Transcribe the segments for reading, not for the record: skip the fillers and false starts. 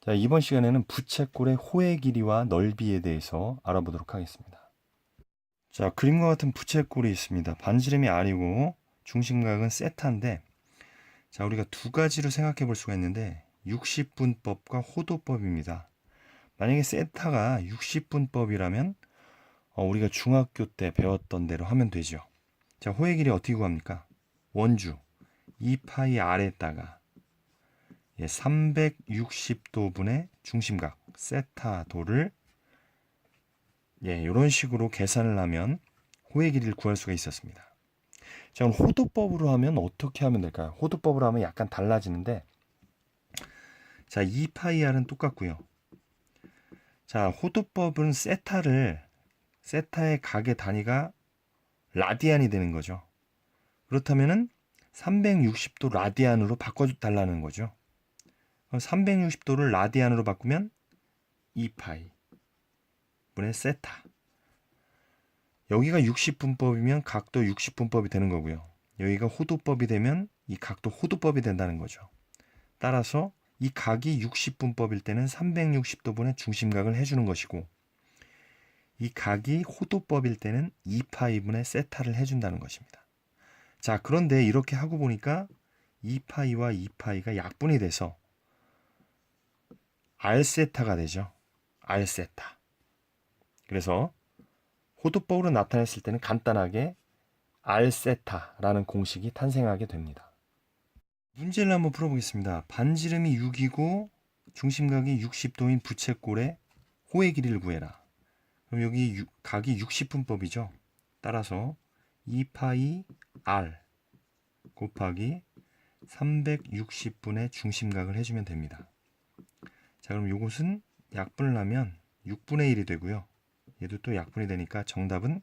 자, 이번 시간에는 부채꼴의 호의 길이와 넓이에 대해서 알아보도록 하겠습니다. 자, 그림과 같은 부채꼴이 있습니다. 반지름이 R이고 중심각은 세타인데, 자, 우리가 두 가지로 생각해 볼 수가 있는데 60분법과 호도법입니다. 만약에 세타가 60분법이라면 우리가 중학교 때 배웠던 대로 하면 되죠. 자, 호의 길이 어떻게 구합니까? 원주 2파이 R에다가 360도분의 중심각 세타도를 이런 식으로 계산을 하면 호의 길이를 구할 수가 있었습니다. 자, 그럼 호도법으로 하면 어떻게 하면 될까요? 호도법으로 하면 약간 달라지는데, 자, 2파이r은 똑같고요. 자, 호도법은 세타의 각의 단위가 라디안이 되는 거죠. 그렇다면은 360도 라디안으로 바꿔달라는 거죠. 360도를 라디안으로 바꾸면 2파이 분의 세타. 여기가 60분법이면 각도 60분법이 되는 거고요. 여기가 호도법이 되면 이 각도 호도법이 된다는 거죠. 따라서 이 각이 60분법일 때는 360도분의 중심각을 해주는 것이고, 이 각이 호도법일 때는 2파이분의 세타를 해준다는 것입니다. 자, 그런데 이렇게 하고 보니까 2파이와 2파이가 약분이 돼서 R세타가 되죠. R세타. 그래서 호도법으로 나타냈을 때는 간단하게 R세타라는 공식이 탄생하게 됩니다. 문제를 한번 풀어보겠습니다. 반지름이 6이고 중심각이 60도인 부채꼴의 호의 길이를 구해라. 그럼 여기 각이 60분법이죠. 따라서 2파이 R 곱하기 360분의 중심각을 해주면 됩니다. 자, 그럼 이것은 약분을 하면 6분의 1이 되고요. 얘도 또 약분이 되니까 정답은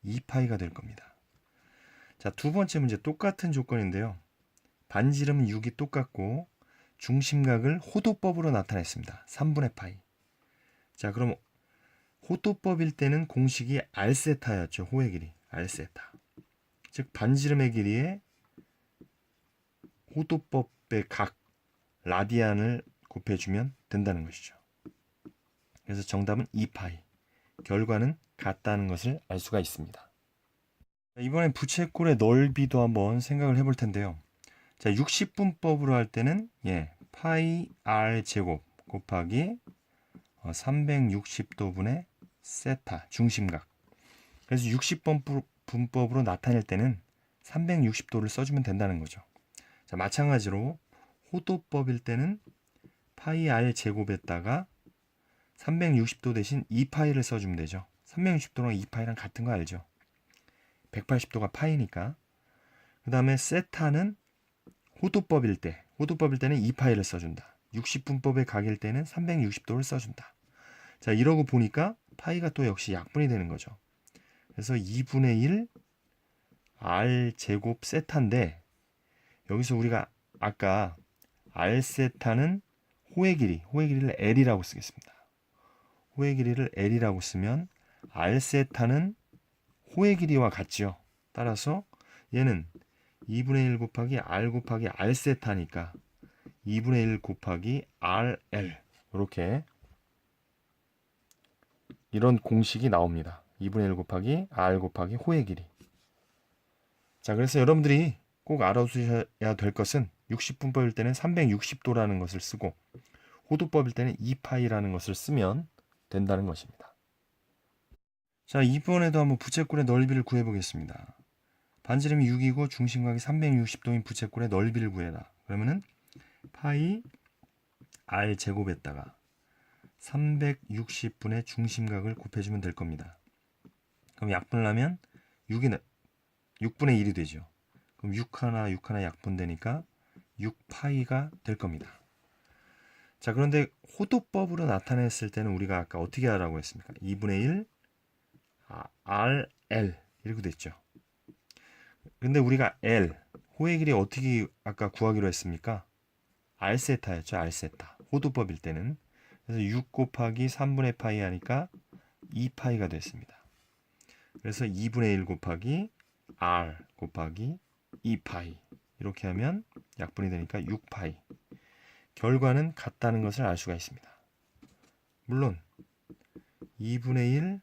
2파이가 될 겁니다. 자, 두 번째 문제 똑같은 조건인데요. 반지름은 6이 똑같고 중심각을 호도법으로 나타냈습니다. 3분의 파이. 자, 그럼 호도법일 때는 공식이 R세타였죠. 호의 길이. R세타. 즉 반지름의 길이에 호도법의 각 라디안을 곱해주면 된다는 것이죠. 그래서 정답은 2파이. 결과는 같다는 것을 알 수가 있습니다. 이번엔 부채꼴의 넓이도 한번 생각을 해볼 텐데요. 자, 60분법으로 할 때는 파이 r 제곱 곱하기 360도분의 세타 중심각. 그래서 60분법으로 나타낼 때는 360도를 써주면 된다는 거죠. 자, 마찬가지로 호도법일 때는 파이 r 제곱에다가 360도 대신 2파이를 써주면 되죠. 360도랑 2파이랑 같은 거 알죠? 180도가 파이니까. 그 다음에 세타는 호도법일 때는 2파이를 써준다. 60분법의 각일 때는 360도를 써준다. 자, 이러고 보니까 파이가 또 역시 약분이 되는 거죠. 그래서 2분의 1 r 제곱 세타인데, 여기서 우리가 아까 r 세타는 호의 길이를 L이라고 쓰겠습니다. 호의 길이를 L이라고 쓰면 r 세타는 호의 길이와 같지요. 따라서 얘는 2분의 1 곱하기 r 곱하기 r 세타니까 2분의 1 곱하기 rl, 이렇게 이런 공식이 나옵니다. 2분의 1 곱하기 r 곱하기 호의 길이. 자, 그래서 여러분들이 꼭 알아두셔야 될 것은 60분법일 때는 360도라는 것을 쓰고 호도법일 때는 2파이라는 것을 쓰면 된다는 것입니다. 자, 이번에도 한번 부채꼴의 넓이를 구해보겠습니다. 반지름이 6이고 중심각이 360도인 부채꼴의 넓이를 구해라. 그러면은 파이 r 제곱에다가 360분의 중심각을 곱해주면 될 겁니다. 그럼 약분을 하면 6분의 1이 되죠. 그럼 6 하나 약분되니까 6파이가 될 겁니다. 자, 그런데 호도법으로 나타냈을 때는 우리가 아까 어떻게 하라고 했습니까? 2분의 1 RL 이렇게 됐죠. 근데 우리가 L, 호의 길이 어떻게 아까 구하기로 했습니까? R세타였죠. R세타. 호도법일 때는. 그래서 6 곱하기 3분의 파이 하니까 2파이가 됐습니다. 그래서 2분의 1 곱하기 R 곱하기 2파이. 이렇게 하면 약분이 되니까 6파이. 결과는 같다는 것을 알 수가 있습니다. 물론 2분의 1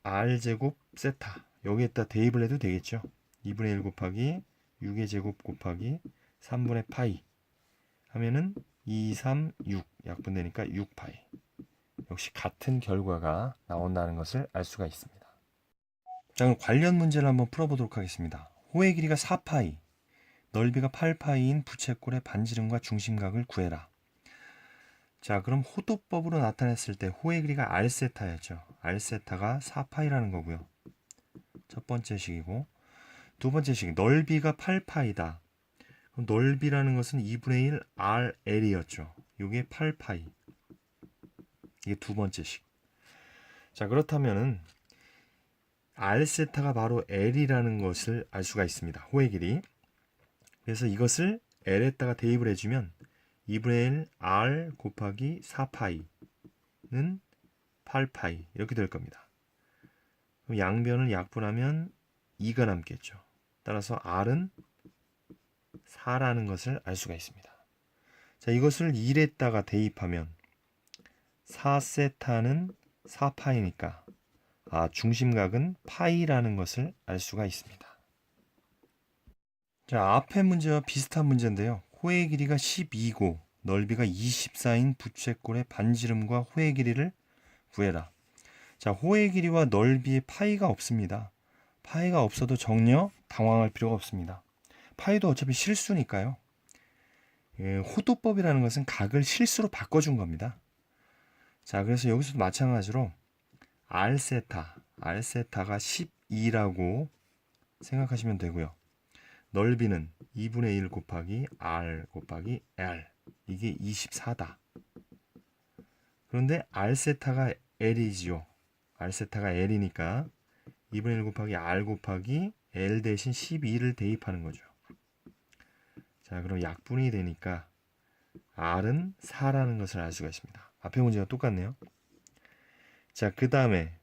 r제곱 세타 여기에다 대입을 해도 되겠죠. 2분의 1 곱하기 6의 제곱 곱하기 3분의 파이 하면은 2, 3, 6 약분되니까 6파이. 역시 같은 결과가 나온다는 것을 알 수가 있습니다. 자, 그럼 관련 문제를 한번 풀어보도록 하겠습니다. 호의 길이가 4파이, 넓이가 8파이인 부채꼴의 반지름과 중심각을 구해라. 자, 그럼 호도법으로 나타냈을 때 호의 길이가 r세타였죠. r세타가 4파이라는 거고요. 첫 번째 식이고, 두 번째 식 넓이가 8파이다. 그럼 넓이라는 것은 2분의 1 RL이었죠. 이게 8파이. 이게 두 번째 식. 자, 그렇다면은 r세타가 바로 L이라는 것을 알 수가 있습니다. 호의 길이. 그래서 이것을 L에다가 대입을 해주면 2분의 1 R 곱하기 4파이는 8파이 이렇게 될 겁니다. 그럼 양변을 약분하면 2가 남겠죠. 따라서 R은 4라는 것을 알 수가 있습니다. 자, 이것을 1에다가 대입하면 4세타는 4파이니까 중심각은 파이라는 것을 알 수가 있습니다. 자, 앞의 문제와 비슷한 문제인데요. 호의 길이가 12고 넓이가 24인 부채꼴의 반지름과 호의 길이를 구해라. 자, 호의 길이와 넓이에 파이가 없습니다. 파이가 없어도 전혀 당황할 필요가 없습니다. 파이도 어차피 실수니까요. 호도법이라는 것은 각을 실수로 바꿔준 겁니다. 자, 그래서 여기서도 마찬가지로 r세타가 12라고 생각하시면 되고요. 넓이는 2분의 1 곱하기 r 곱하기 l 이게 24다. 그런데 r세타가 l이지요. r세타가 l이니까 2분의 1 곱하기 r 곱하기 l 대신 12를 대입하는 거죠. 자, 그럼 약분이 되니까 r은 4라는 것을 알 수가 있습니다. 앞의 문제가 똑같네요. 자, 그 다음에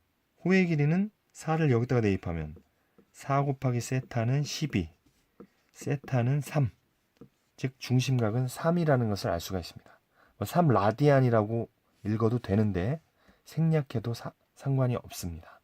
호의 길이는 4를 여기다가 대입하면 4 곱하기 세타는 12, 세타는 3, 즉 중심각은 3이라는 것을 알 수가 있습니다. 3 라디안이라고 읽어도 되는데 생략해도 상관이 없습니다.